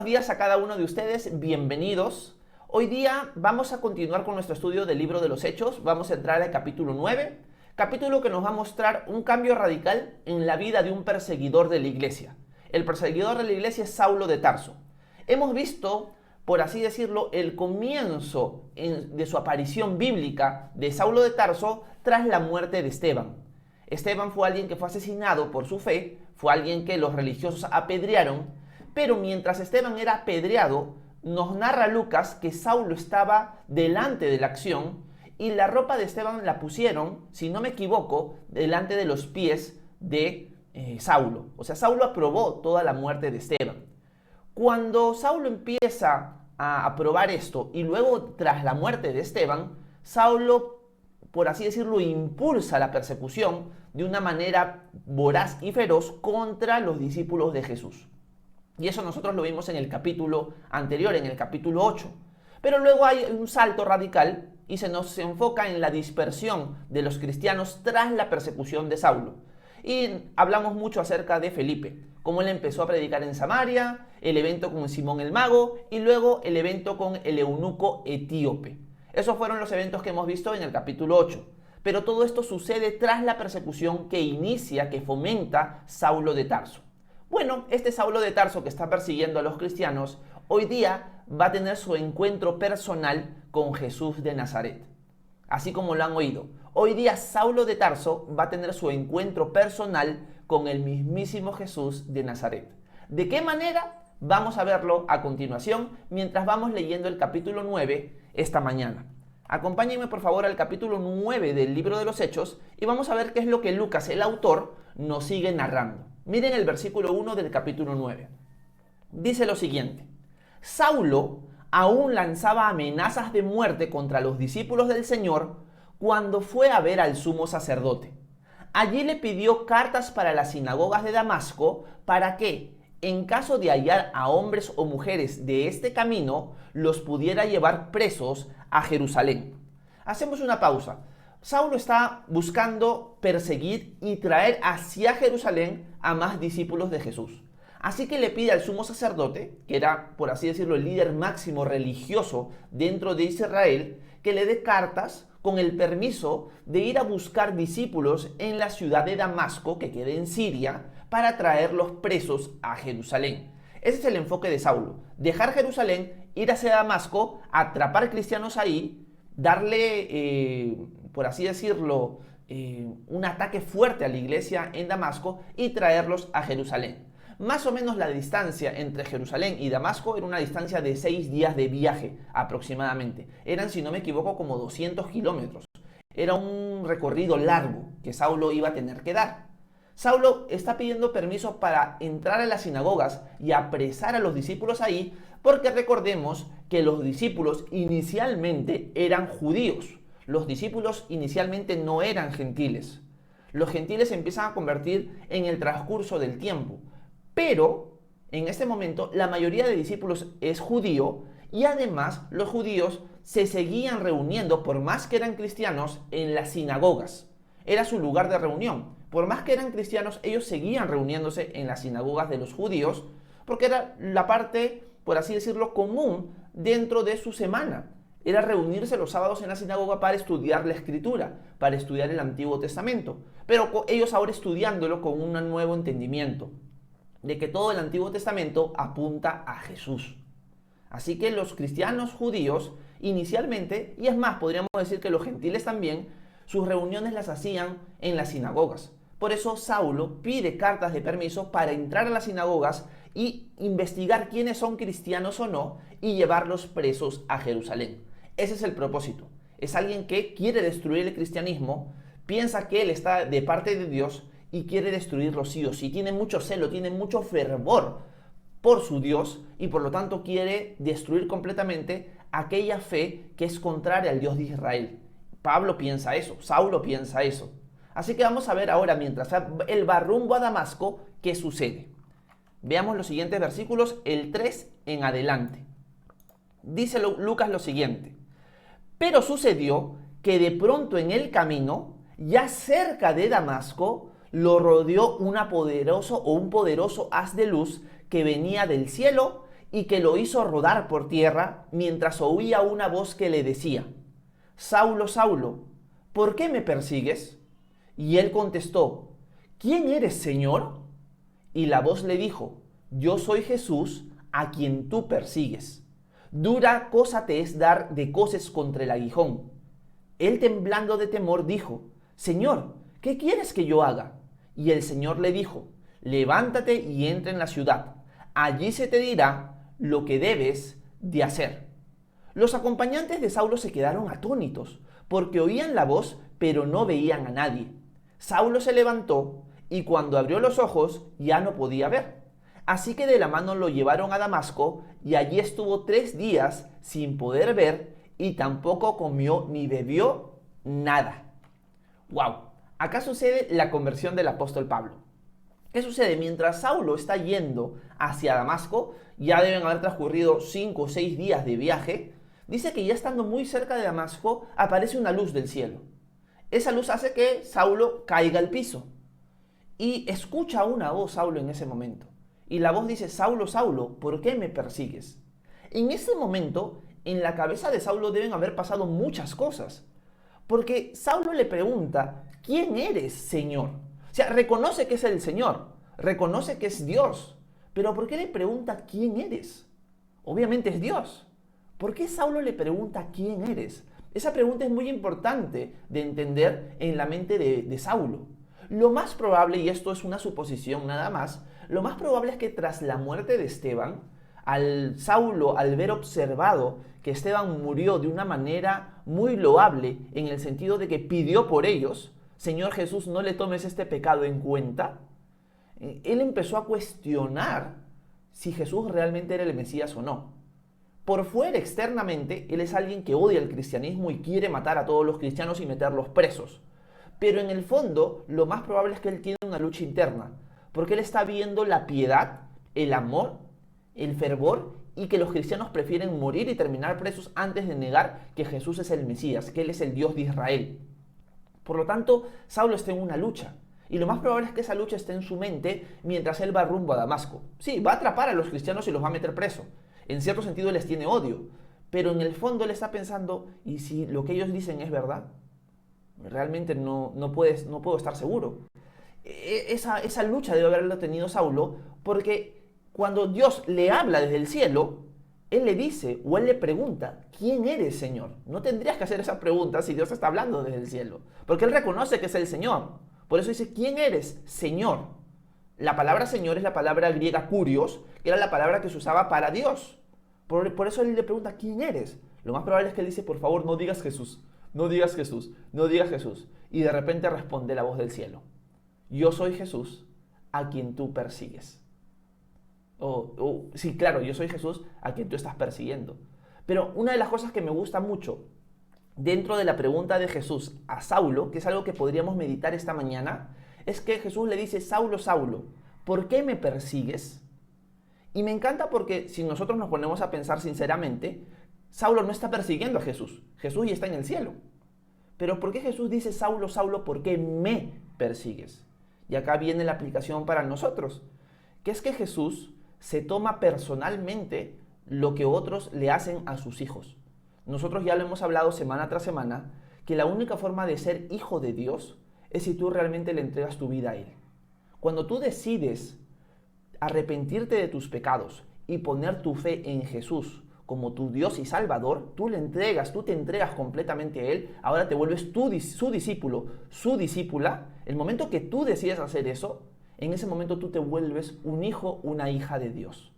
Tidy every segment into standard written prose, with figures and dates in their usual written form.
Días a cada uno de ustedes, bienvenidos. Hoy día vamos a continuar con nuestro estudio del libro de los Hechos. Vamos a entrar al capítulo 9, capítulo que nos va a mostrar un cambio radical en la vida de un perseguidor de la iglesia. El perseguidor de la iglesia es Saulo de Tarso. Hemos visto, por así decirlo, el comienzo de su aparición bíblica de Saulo de Tarso tras la muerte de Esteban. Esteban fue alguien que fue asesinado por su fe, fue alguien que los religiosos apedrearon. Pero mientras Esteban era apedreado, nos narra Lucas que Saulo estaba delante de la acción y la ropa de Esteban la pusieron, si no me equivoco, delante de los pies de Saulo. O sea, Saulo aprobó toda la muerte de Esteban. Cuando Saulo empieza a aprobar esto y luego tras la muerte de Esteban, Saulo, por así decirlo, impulsa la persecución de una manera voraz y feroz contra los discípulos de Jesús. Y eso nosotros lo vimos en el capítulo anterior, en el capítulo 8. Pero luego hay un salto radical y se enfoca en la dispersión de los cristianos tras la persecución de Saulo. Y hablamos mucho acerca de Felipe, cómo él empezó a predicar en Samaria, el evento con Simón el Mago y luego el evento con el eunuco etíope. Esos fueron los eventos que hemos visto en el capítulo 8. Pero todo esto sucede tras la persecución que fomenta Saulo de Tarso. Bueno, este Saulo de Tarso que está persiguiendo a los cristianos, hoy día va a tener su encuentro personal con Jesús de Nazaret. Así como lo han oído. Hoy día Saulo de Tarso va a tener su encuentro personal con el mismísimo Jesús de Nazaret. ¿De qué manera? Vamos a verlo a continuación mientras vamos leyendo el capítulo 9 esta mañana. Acompáñenme por favor al capítulo 9 del libro de los Hechos y vamos a ver qué es lo que Lucas, el autor, nos sigue narrando. Miren el versículo 1 del capítulo 9. Dice lo siguiente: Saulo aún lanzaba amenazas de muerte contra los discípulos del Señor cuando fue a ver al sumo sacerdote. Allí le pidió cartas para las sinagogas de Damasco para que, en caso de hallar a hombres o mujeres de este camino, los pudiera llevar presos a Jerusalén. Hacemos una pausa. Saulo está buscando perseguir y traer hacia Jerusalén a más discípulos de Jesús. Así que le pide al sumo sacerdote, que era, por así decirlo, el líder máximo religioso dentro de Israel, que le dé cartas con el permiso de ir a buscar discípulos en la ciudad de Damasco, que queda en Siria, para traerlos presos a Jerusalén. Ese es el enfoque de Saulo: dejar Jerusalén, ir hacia Damasco, atrapar cristianos ahí, darle, por así decirlo, un ataque fuerte a la iglesia en Damasco y traerlos a Jerusalén. Más o menos la distancia entre Jerusalén y Damasco era una distancia de 6 días de viaje aproximadamente. Eran, si no me equivoco, como 200 kilómetros. Era un recorrido largo que Saulo iba a tener que dar. Saulo está pidiendo permiso para entrar a las sinagogas y apresar a los discípulos ahí, porque recordemos que los discípulos inicialmente eran judíos. Los discípulos inicialmente no eran gentiles. Los gentiles se empiezan a convertir en el transcurso del tiempo. Pero en este momento la mayoría de discípulos es judío y además los judíos se seguían reuniendo, por más que eran cristianos, en las sinagogas. Era su lugar de reunión. Por más que eran cristianos, ellos seguían reuniéndose en las sinagogas de los judíos porque era la parte, por así decirlo, común dentro de su semana. Era reunirse los sábados en la sinagoga para estudiar la Escritura, para estudiar el Antiguo Testamento. Pero ellos ahora estudiándolo con un nuevo entendimiento de que todo el Antiguo Testamento apunta a Jesús. Así que los cristianos judíos inicialmente, y es más, podríamos decir que los gentiles también, sus reuniones las hacían en las sinagogas. Por eso Saulo pide cartas de permiso para entrar a las sinagogas y investigar quiénes son cristianos o no y llevarlos presos a Jerusalén. Ese es el propósito. Es alguien que quiere destruir el cristianismo, piensa que él está de parte de Dios y quiere destruirlo sí o sí. Tiene mucho celo, tiene mucho fervor por su Dios y por lo tanto quiere destruir completamente aquella fe que es contraria al Dios de Israel. Pablo piensa eso, Saulo piensa eso. Así que vamos a ver ahora, mientras él va rumbo a Damasco, qué sucede. Veamos los siguientes versículos, el 3 en adelante. Dice Lucas lo siguiente: pero sucedió que de pronto en el camino, ya cerca de Damasco, lo rodeó un poderoso haz de luz que venía del cielo y que lo hizo rodar por tierra mientras oía una voz que le decía: Saulo, Saulo, ¿por qué me persigues? Y él contestó: ¿Quién eres, Señor? Y la voz le dijo: Yo soy Jesús, a quien tú persigues. Dura cosa te es dar de coces contra el aguijón. Él, temblando de temor, dijo: Señor, ¿qué quieres que yo haga? Y el Señor le dijo: Levántate y entra en la ciudad. Allí se te dirá lo que debes de hacer. Los acompañantes de Saulo se quedaron atónitos, porque oían la voz, pero no veían a nadie. Saulo se levantó, y cuando abrió los ojos ya no podía ver. Así que de la mano lo llevaron a Damasco, y allí estuvo 3 días sin poder ver, y tampoco comió ni bebió nada. ¡Wow! Acá sucede la conversión del apóstol Pablo. ¿Qué sucede? Mientras Saulo está yendo hacia Damasco, ya deben haber transcurrido 5 o 6 días de viaje, dice que ya estando muy cerca de Damasco, aparece una luz del cielo. Esa luz hace que Saulo caiga al piso. Y escucha una voz Saulo en ese momento. Y la voz dice: Saulo, Saulo, ¿por qué me persigues? En ese momento, en la cabeza de Saulo deben haber pasado muchas cosas. Porque Saulo le pregunta: ¿quién eres, Señor? O sea, reconoce que es el Señor, reconoce que es Dios. Pero ¿por qué le pregunta quién eres? Obviamente es Dios. ¿Por qué Saulo le pregunta quién eres? Esa pregunta es muy importante de entender en la mente de Saulo. Lo más probable, y esto es una suposición nada más, lo más probable es que tras la muerte de Esteban, Saulo, al ver observado que Esteban murió de una manera muy loable, en el sentido de que pidió por ellos: Señor Jesús, no le tomes este pecado en cuenta, él empezó a cuestionar si Jesús realmente era el Mesías o no. Por fuera, externamente, él es alguien que odia el cristianismo y quiere matar a todos los cristianos y meterlos presos. Pero en el fondo, lo más probable es que él tiene una lucha interna, porque él está viendo la piedad, el amor, el fervor, y que los cristianos prefieren morir y terminar presos antes de negar que Jesús es el Mesías, que él es el Dios de Israel. Por lo tanto, Saulo está en una lucha. Y lo más probable es que esa lucha esté en su mente mientras él va rumbo a Damasco. Sí, va a atrapar a los cristianos y los va a meter preso. En cierto sentido les tiene odio. Pero en el fondo él está pensando: ¿y si lo que ellos dicen es verdad? Realmente no puedo estar seguro. Esa lucha debe haberlo tenido Saulo, porque cuando Dios le habla desde el cielo, él le dice, o él le pregunta: ¿quién eres, Señor? No tendrías que hacer esa pregunta si Dios está hablando desde el cielo, porque él reconoce que es el Señor. Por eso dice: ¿quién eres, Señor? La palabra Señor es la palabra griega kurios, que era la palabra que se usaba para Dios. Por eso él le pregunta: ¿quién eres? Lo más probable es que él dice: por favor, no digas Jesús, no digas Jesús, no digas Jesús. Y de repente responde la voz del cielo: Yo soy Jesús, a quien tú persigues. Sí, claro, yo soy Jesús, a quien tú estás persiguiendo. Pero una de las cosas que me gusta mucho dentro de la pregunta de Jesús a Saulo, que es algo que podríamos meditar esta mañana, es que Jesús le dice: Saulo, Saulo, ¿por qué me persigues? Y me encanta porque si nosotros nos ponemos a pensar sinceramente, Saulo no está persiguiendo a Jesús. Jesús ya está en el cielo. Pero ¿por qué Jesús dice: Saulo, Saulo, ¿por qué me persigues? Y acá viene la aplicación para nosotros, que es que Jesús se toma personalmente lo que otros le hacen a sus hijos. Nosotros ya lo hemos hablado semana tras semana, que la única forma de ser hijo de Dios es si tú realmente le entregas tu vida a Él. Cuando tú decides arrepentirte de tus pecados y poner tu fe en Jesús como tu Dios y Salvador, tú te entregas completamente a Él, ahora te vuelves su discípulo, su discípula. El momento que tú decides hacer eso, en ese momento tú te vuelves un hijo, una hija de Dios.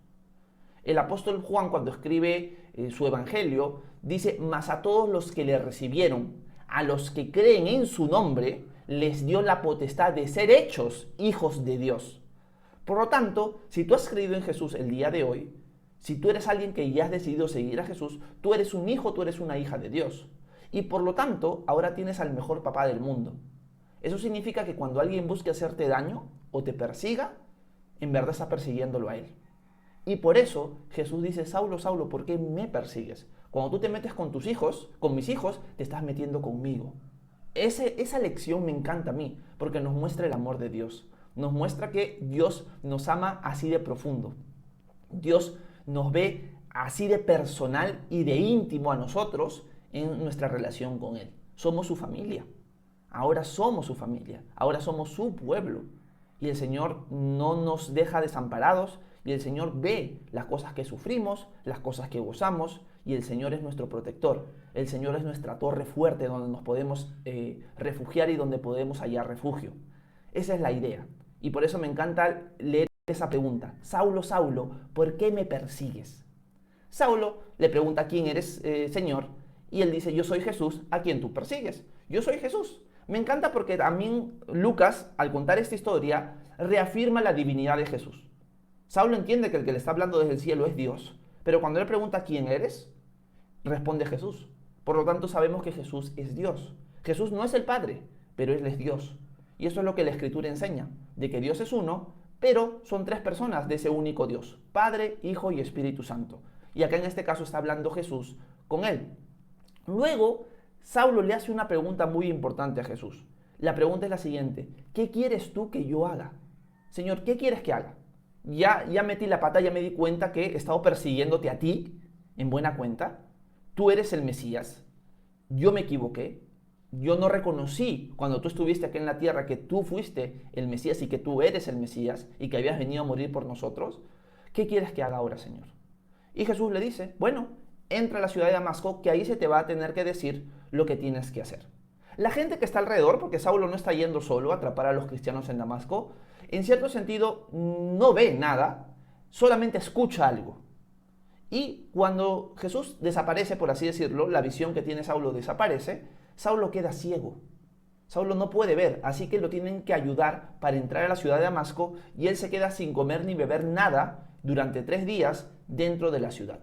El apóstol Juan, cuando escribe su evangelio, dice: mas a todos los que le recibieron, a los que creen en su nombre, les dio la potestad de ser hechos hijos de Dios. Por lo tanto, si tú has creído en Jesús el día de hoy, si tú eres alguien que ya has decidido seguir a Jesús, tú eres un hijo, tú eres una hija de Dios. Y por lo tanto, ahora tienes al mejor papá del mundo. Eso significa que cuando alguien busque hacerte daño o te persiga, en verdad está persiguiéndolo a Él. Y por eso Jesús dice: Saulo, Saulo, ¿por qué me persigues? Cuando tú te metes con tus hijos, con mis hijos, te estás metiendo conmigo. Esa lección me encanta a mí, porque nos muestra el amor de Dios. Nos muestra que Dios nos ama así de profundo. Dios nos ve así de personal y de íntimo a nosotros en nuestra relación con Él. Somos su familia. Ahora somos su familia. Ahora somos su pueblo. Y el Señor no nos deja desamparados. Y el Señor ve las cosas que sufrimos, las cosas que gozamos. Y el Señor es nuestro protector. El Señor es nuestra torre fuerte donde nos podemos refugiar y donde podemos hallar refugio. Esa es la idea. Y por eso me encanta leer esa pregunta. Saulo, Saulo, ¿por qué me persigues? Saulo le pregunta quién eres, Señor, y él dice, yo soy Jesús, a quien tú persigues. Yo soy Jesús. Me encanta porque también Lucas, al contar esta historia, reafirma la divinidad de Jesús. Saulo entiende que el que le está hablando desde el cielo es Dios, pero cuando él pregunta quién eres, responde Jesús. Por lo tanto, sabemos que Jesús es Dios. Jesús no es el Padre, pero Él es Dios. Y eso es lo que la Escritura enseña, de que Dios es uno, pero son tres personas de ese único Dios, Padre, Hijo y Espíritu Santo. Y acá en este caso está hablando Jesús con él. Luego, Saulo le hace una pregunta muy importante a Jesús. La pregunta es la siguiente: ¿qué quieres tú que yo haga? Señor, ¿qué quieres que haga? Ya metí la pata, ya me di cuenta que he estado persiguiéndote a ti, en buena cuenta. Tú eres el Mesías. Yo me equivoqué. Yo no reconocí cuando tú estuviste aquí en la tierra que tú fuiste el Mesías y que tú eres el Mesías y que habías venido a morir por nosotros. ¿Qué quieres que haga ahora, Señor? Y Jesús le dice, bueno, entra a la ciudad de Damasco, que ahí se te va a tener que decir lo que tienes que hacer. La gente que está alrededor, porque Saulo no está yendo solo a atrapar a los cristianos en Damasco, en cierto sentido no ve nada, solamente escucha algo. Y cuando Jesús desaparece, por así decirlo, la visión que tiene Saulo desaparece, Saulo queda ciego. Saulo no puede ver, así que lo tienen que ayudar para entrar a la ciudad de Damasco y él se queda sin comer ni beber nada durante 3 días dentro de la ciudad.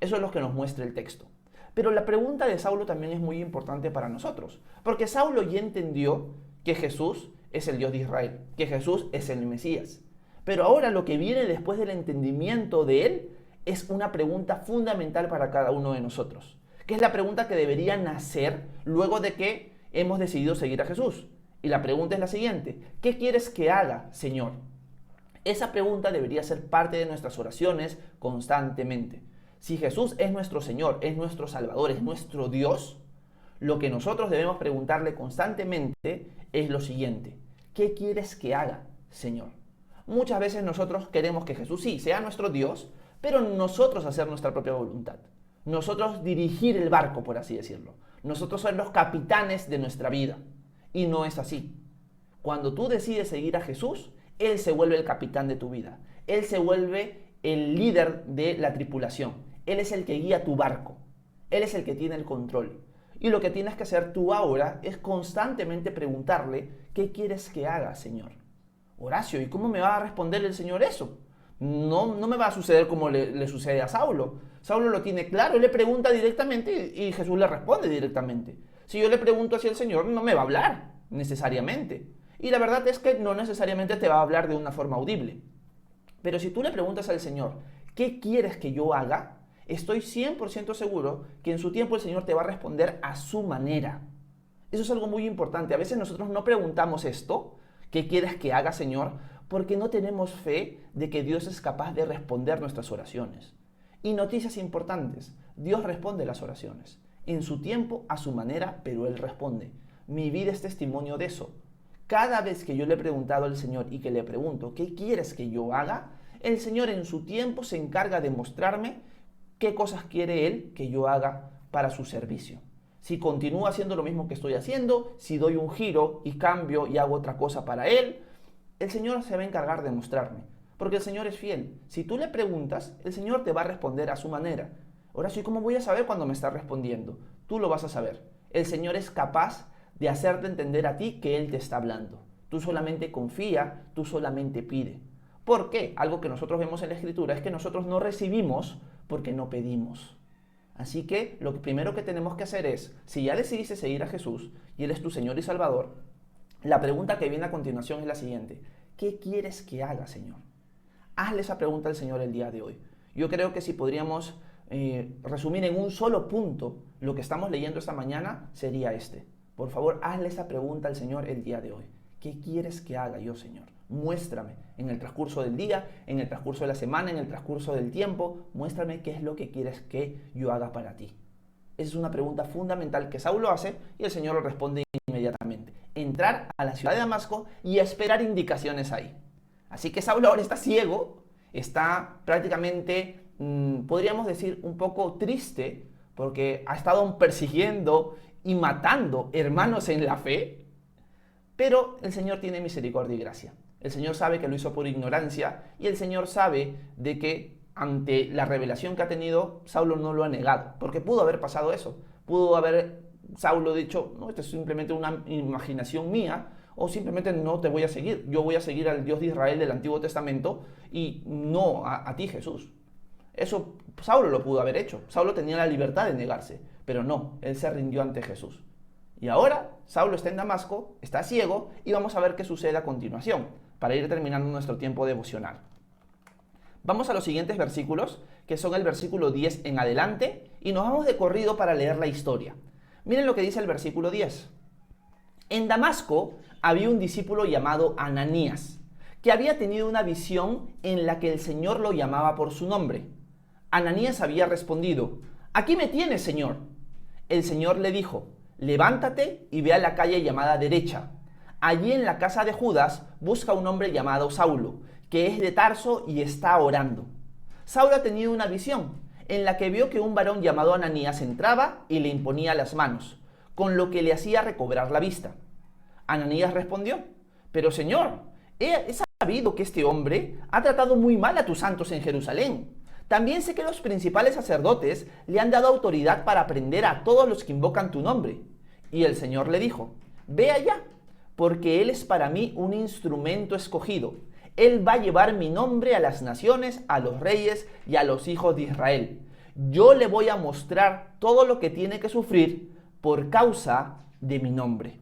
Eso es lo que nos muestra el texto. Pero la pregunta de Saulo también es muy importante para nosotros, porque Saulo ya entendió que Jesús es el Dios de Israel, que Jesús es el Mesías. Pero ahora lo que viene después del entendimiento de él es una pregunta fundamental para cada uno de nosotros, que es la pregunta que debería nacer luego de que hemos decidido seguir a Jesús. Y la pregunta es la siguiente: ¿qué quieres que haga, Señor? Esa pregunta debería ser parte de nuestras oraciones constantemente. Si Jesús es nuestro Señor, es nuestro Salvador, es nuestro Dios, lo que nosotros debemos preguntarle constantemente es lo siguiente: ¿qué quieres que haga, Señor? Muchas veces nosotros queremos que Jesús sí sea nuestro Dios, pero nosotros hacer nuestra propia voluntad. Nosotros dirigir el barco, por así decirlo. Nosotros ser los capitanes de nuestra vida. Y no es así. Cuando tú decides seguir a Jesús, Él se vuelve el capitán de tu vida. Él se vuelve el líder de la tripulación. Él es el que guía tu barco. Él es el que tiene el control. Y lo que tienes que hacer tú ahora es constantemente preguntarle: ¿qué quieres que haga, Señor? Horacio, ¿y cómo me va a responder el Señor eso? No me va a suceder como le sucede a Saulo. Saulo lo tiene claro, él le pregunta directamente y Jesús le responde directamente. Si yo le pregunto hacia el Señor, no me va a hablar necesariamente. Y la verdad es que no necesariamente te va a hablar de una forma audible. Pero si tú le preguntas al Señor, ¿qué quieres que yo haga? Estoy 100% seguro que en su tiempo el Señor te va a responder a su manera. Eso es algo muy importante. A veces nosotros no preguntamos esto: ¿qué quieres que haga, Señor? Porque no tenemos fe de que Dios es capaz de responder nuestras oraciones. Y noticias importantes: Dios responde las oraciones. En su tiempo, a su manera, pero Él responde. Mi vida es testimonio de eso. Cada vez que yo le he preguntado al Señor y que le pregunto, ¿qué quieres que yo haga?, el Señor en su tiempo se encarga de mostrarme qué cosas quiere Él que yo haga para su servicio. Si continúo haciendo lo mismo que estoy haciendo, si doy un giro y cambio y hago otra cosa para Él, el Señor se va a encargar de mostrarme. Porque el Señor es fiel. Si tú le preguntas, el Señor te va a responder a su manera. Ahora sí, ¿cómo voy a saber cuando me está respondiendo? Tú lo vas a saber. El Señor es capaz de hacerte entender a ti que Él te está hablando. Tú solamente confía, tú solamente pide. ¿Por qué? Algo que nosotros vemos en la Escritura es que nosotros no recibimos porque no pedimos. Así que lo primero que tenemos que hacer es, si ya decidiste seguir a Jesús y Él es tu Señor y Salvador, la pregunta que viene a continuación es la siguiente: ¿qué quieres que haga, Señor? Hazle esa pregunta al Señor el día de hoy. Yo creo que si podríamos resumir en un solo punto lo que estamos leyendo esta mañana, sería este. Por favor, hazle esa pregunta al Señor el día de hoy. ¿Qué quieres que haga yo, Señor? Muéstrame en el transcurso del día, en el transcurso de la semana, en el transcurso del tiempo, muéstrame qué es lo que quieres que yo haga para ti. Esa es una pregunta fundamental que Saulo hace y el Señor lo responde inmediatamente. Entrar a la ciudad de Damasco y esperar indicaciones ahí. Así que Saulo ahora está ciego, está prácticamente, podríamos decir, un poco triste porque ha estado persiguiendo y matando hermanos en la fe, pero el Señor tiene misericordia y gracia. El Señor sabe que lo hizo por ignorancia y el Señor sabe de que ante la revelación que ha tenido, Saulo no lo ha negado, porque pudo haber pasado eso. Pudo haber Saulo dicho, no, esto es simplemente una imaginación mía, o simplemente no te voy a seguir. Yo voy a seguir al Dios de Israel del Antiguo Testamento y no a ti, Jesús. Eso Saulo lo pudo haber hecho. Saulo tenía la libertad de negarse, pero no, él se rindió ante Jesús. Y ahora Saulo está en Damasco, está ciego, y vamos a ver qué sucede a continuación, para ir terminando nuestro tiempo devocional. Vamos a los siguientes versículos, que son el versículo 10 en adelante, y nos vamos de corrido para leer la historia. Miren lo que dice el versículo 10. En Damasco había un discípulo llamado Ananías, que había tenido una visión en la que el Señor lo llamaba por su nombre. Ananías había respondido, «Aquí me tienes, Señor». El Señor le dijo, «Levántate y ve a la calle llamada Derecha. Allí en la casa de Judas busca a un hombre llamado Saulo, que es de Tarso y está orando». Saulo ha tenido una visión en la que vio que un varón llamado Ananías entraba y le imponía las manos, con lo que le hacía recobrar la vista. Ananías respondió, «Pero Señor, he sabido que este hombre ha tratado muy mal a tus santos en Jerusalén. También sé que los principales sacerdotes le han dado autoridad para prender a todos los que invocan tu nombre». Y el Señor le dijo, «Ve allá, porque él es para mí un instrumento escogido. Él va a llevar mi nombre a las naciones, a los reyes y a los hijos de Israel. Yo le voy a mostrar todo lo que tiene que sufrir por causa de mi nombre».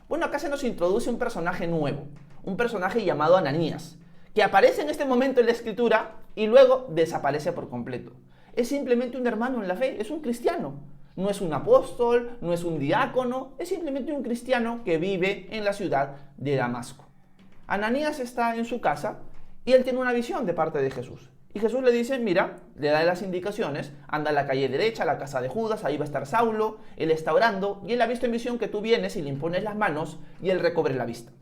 Bueno, acá se nos introduce un personaje nuevo, un personaje llamado Ananías, que aparece en este momento en la Escritura y luego desaparece por completo. Es simplemente un hermano en la fe, es un cristiano. No es un apóstol, no es un diácono, es simplemente un cristiano que vive en la ciudad de Damasco. Ananías está en su casa y él tiene una visión de parte de Jesús. Y Jesús le dice, mira, le da las indicaciones, anda a la calle derecha, a la casa de Judas, ahí va a estar Saulo, él está orando, y él ha visto en visión que tú vienes y le impones las manos y él recobre la vista.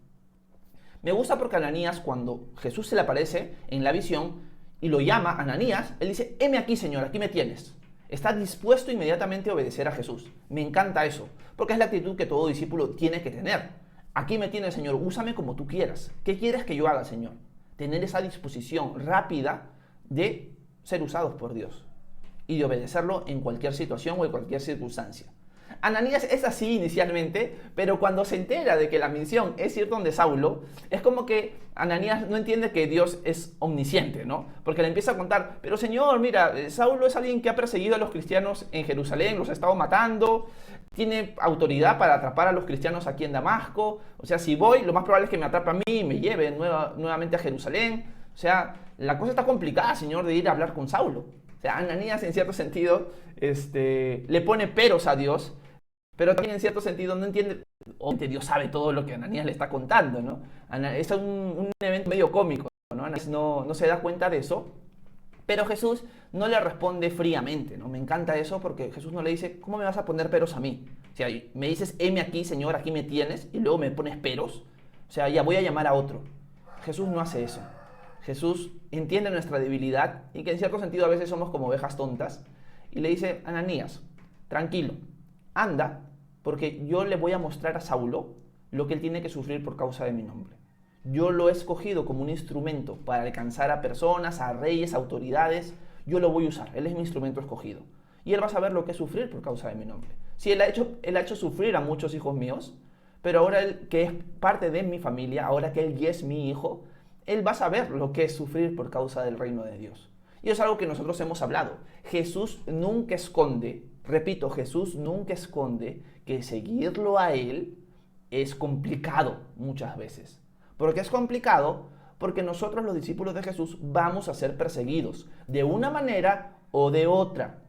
Me gusta porque Ananías, cuando Jesús se le aparece en la visión y lo llama Ananías, él dice, heme aquí, Señor, aquí me tienes. Está dispuesto inmediatamente a obedecer a Jesús. Me encanta eso, porque es la actitud que todo discípulo tiene que tener. Aquí me tienes, Señor, úsame como tú quieras. ¿Qué quieres que yo haga, Señor? Tener esa disposición rápida de ser usados por Dios y de obedecerlo en cualquier situación o en cualquier circunstancia. Ananías es así inicialmente, pero cuando se entera de que la misión es ir donde Saulo, es como que Ananías no entiende que Dios es omnisciente, ¿no? Porque le empieza a contar, pero Señor, mira, Saulo es alguien que ha perseguido a los cristianos en Jerusalén, los ha estado matando, tiene autoridad para atrapar a los cristianos aquí en Damasco, o sea, si voy, lo más probable es que me atrape a mí y me lleve nuevamente a Jerusalén. O sea, la cosa está complicada, Señor, de ir a hablar con Saulo. O sea, Ananías en cierto sentido le pone peros a Dios, pero también en cierto sentido no entiende, obviamente Dios sabe todo lo que Ananías le está contando, ¿no? Es un evento medio cómico, ¿no? Ananías no se da cuenta de eso, pero Jesús no le responde fríamente, ¿no? Me encanta eso porque Jesús no le dice, ¿cómo me vas a poner peros a mí? O sea, me dices, heme aquí, Señor, aquí me tienes, y luego me pones peros. O sea, ya voy a llamar a otro. Jesús no hace eso. Jesús entiende nuestra debilidad y que en cierto sentido a veces somos como ovejas tontas y le dice, Ananías, tranquilo, anda, porque yo le voy a mostrar a Saulo lo que él tiene que sufrir por causa de mi nombre. Yo lo he escogido como un instrumento para alcanzar a personas, a reyes, a autoridades. Yo lo voy a usar, él es mi instrumento escogido. Y él va a saber lo que es sufrir por causa de mi nombre. Sí, él ha hecho sufrir a muchos hijos míos, pero ahora él, que es parte de mi familia, ahora que él ya es mi hijo, él va a saber lo que es sufrir por causa del reino de Dios. Y es algo que nosotros hemos hablado. Jesús nunca esconde, repito, Jesús nunca esconde que seguirlo a él es complicado muchas veces. ¿Por qué es complicado? Porque nosotros los discípulos de Jesús vamos a ser perseguidos de una manera o de otra.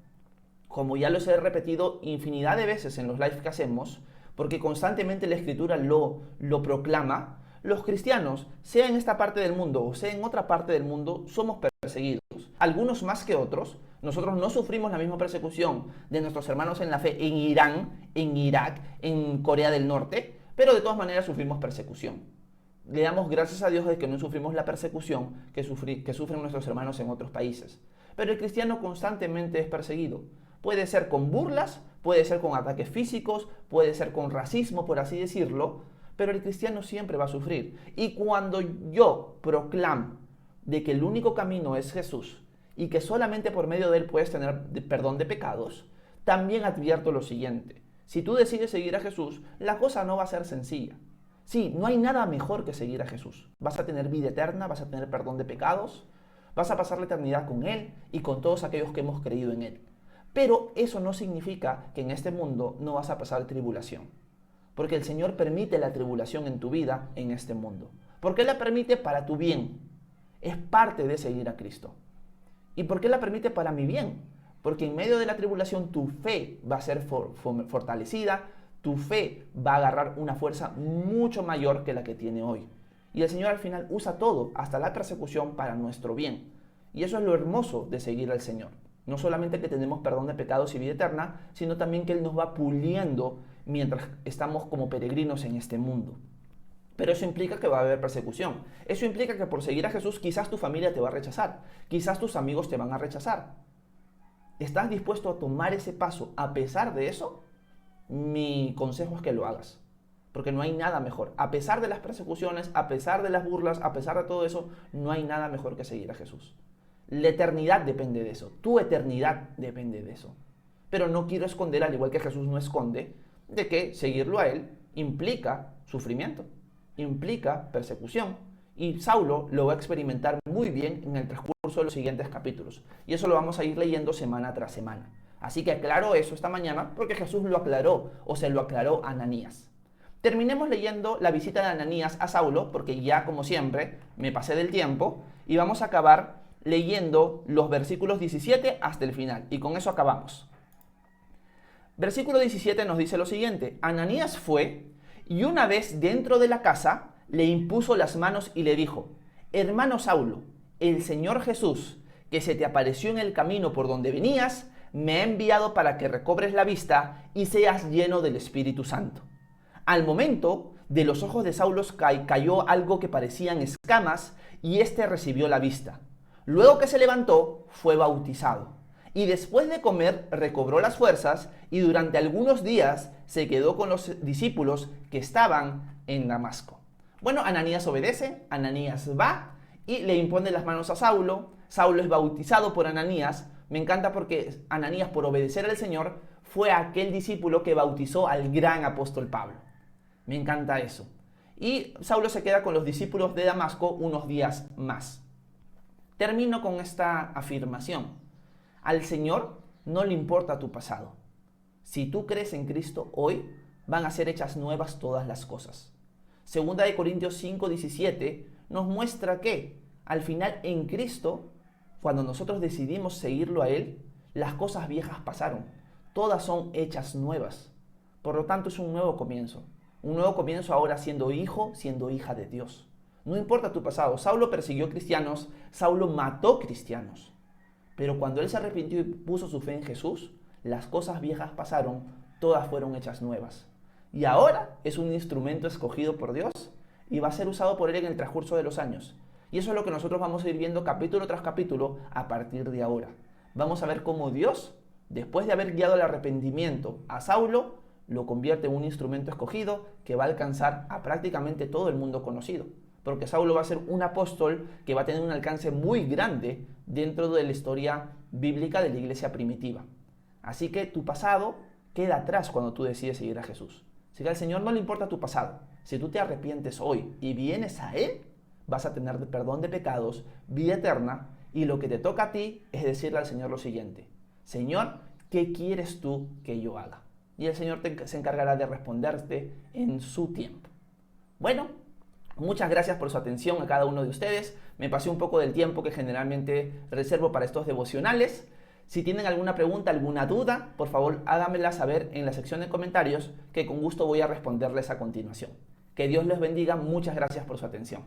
Como ya los he repetido infinidad de veces en los lives que hacemos, porque constantemente la Escritura lo proclama, Los cristianos, sea en esta parte del mundo o sea en otra parte del mundo, somos perseguidos. Algunos más que otros. Nosotros no sufrimos la misma persecución de nuestros hermanos en la fe en Irán, en Irak, en Corea del Norte, pero de todas maneras sufrimos persecución. Le damos gracias a Dios de que no sufrimos la persecución que sufren nuestros hermanos en otros países. Pero el cristiano constantemente es perseguido. Puede ser con burlas, puede ser con ataques físicos, puede ser con racismo, por así decirlo, pero el cristiano siempre va a sufrir. Y cuando yo proclamo de que el único camino es Jesús y que solamente por medio de él puedes tener perdón de pecados, también advierto lo siguiente. Si tú decides seguir a Jesús, la cosa no va a ser sencilla. Sí, no hay nada mejor que seguir a Jesús. Vas a tener vida eterna, vas a tener perdón de pecados, vas a pasar la eternidad con Él y con todos aquellos que hemos creído en Él. Pero eso no significa que en este mundo no vas a pasar tribulación. Porque el Señor permite la tribulación en tu vida en este mundo. ¿Por qué la permite? Para tu bien. Es parte de seguir a Cristo. ¿Y por qué la permite? Para mi bien. Porque en medio de la tribulación tu fe va a ser fortalecida, tu fe va a agarrar una fuerza mucho mayor que la que tiene hoy. Y el Señor al final usa todo, hasta la persecución, para nuestro bien. Y eso es lo hermoso de seguir al Señor. No solamente que tenemos perdón de pecados y vida eterna, sino también que Él nos va puliendo mientras estamos como peregrinos en este mundo. Pero eso implica que va a haber persecución. Eso implica que por seguir a Jesús quizás tu familia te va a rechazar. Quizás tus amigos te van a rechazar. ¿Estás dispuesto a tomar ese paso a pesar de eso? Mi consejo es que lo hagas. Porque no hay nada mejor. A pesar de las persecuciones, a pesar de las burlas, a pesar de todo eso, no hay nada mejor que seguir a Jesús. La eternidad depende de eso. Tu eternidad depende de eso. Pero no quiero esconder, al igual que Jesús no esconde, de que seguirlo a Él implica sufrimiento, implica persecución. Y Saulo lo va a experimentar muy bien en el transcurso de los siguientes capítulos. Y eso lo vamos a ir leyendo semana tras semana. Así que aclaro eso esta mañana porque Jesús lo aclaró, o se lo aclaró a Ananías. Terminemos leyendo la visita de Ananías a Saulo, porque ya, como siempre, me pasé del tiempo, y vamos a acabar leyendo los versículos 17 hasta el final, y con eso acabamos. Versículo 17 nos dice lo siguiente: Ananías fue, y una vez dentro de la casa, le impuso las manos y le dijo: Hermano Saulo, el Señor Jesús, que se te apareció en el camino por donde venías, me ha enviado para que recobres la vista y seas lleno del Espíritu Santo. Al momento, de los ojos de Saulo cayó algo que parecían escamas, y éste recibió la vista. Luego que se levantó, fue bautizado. Y después de comer, recobró las fuerzas, y durante algunos días se quedó con los discípulos que estaban en Damasco. Bueno, Ananías obedece, Ananías va y le impone las manos a Saulo. Saulo es bautizado por Ananías. Me encanta porque Ananías, por obedecer al Señor, fue aquel discípulo que bautizó al gran apóstol Pablo. Me encanta eso. Y Saulo se queda con los discípulos de Damasco unos días más. Termino con esta afirmación. Al Señor no le importa tu pasado. Si tú crees en Cristo hoy, van a ser hechas nuevas todas las cosas. Segunda de Corintios 5:17 nos muestra que, al final en Cristo, cuando nosotros decidimos seguirlo a Él, las cosas viejas pasaron. Todas son hechas nuevas. Por lo tanto, es un nuevo comienzo. Un nuevo comienzo ahora siendo hijo, siendo hija de Dios. No importa tu pasado. Saulo persiguió cristianos, Saulo mató cristianos. Pero cuando él se arrepintió y puso su fe en Jesús, las cosas viejas pasaron, todas fueron hechas nuevas. Y ahora es un instrumento escogido por Dios y va a ser usado por Él en el transcurso de los años. Y eso es lo que nosotros vamos a ir viendo capítulo tras capítulo a partir de ahora. Vamos a ver cómo Dios, después de haber guiado el arrepentimiento a Saulo, lo convierte en un instrumento escogido que va a alcanzar a prácticamente todo el mundo conocido. Porque Saulo va a ser un apóstol que va a tener un alcance muy grande dentro de la historia bíblica de la iglesia primitiva. Así que tu pasado queda atrás cuando tú decides seguir a Jesús. Si al Señor no le importa tu pasado, si tú te arrepientes hoy y vienes a Él, vas a tener perdón de pecados, vida eterna, y lo que te toca a ti es decirle al Señor lo siguiente: Señor, ¿qué quieres tú que yo haga? Y el Señor se encargará de responderte en su tiempo. Bueno, muchas gracias por su atención a cada uno de ustedes. Me pasé un poco del tiempo que generalmente reservo para estos devocionales. Si tienen alguna pregunta, alguna duda, por favor háganmela saber en la sección de comentarios, que con gusto voy a responderles a continuación. Que Dios les bendiga. Muchas gracias por su atención.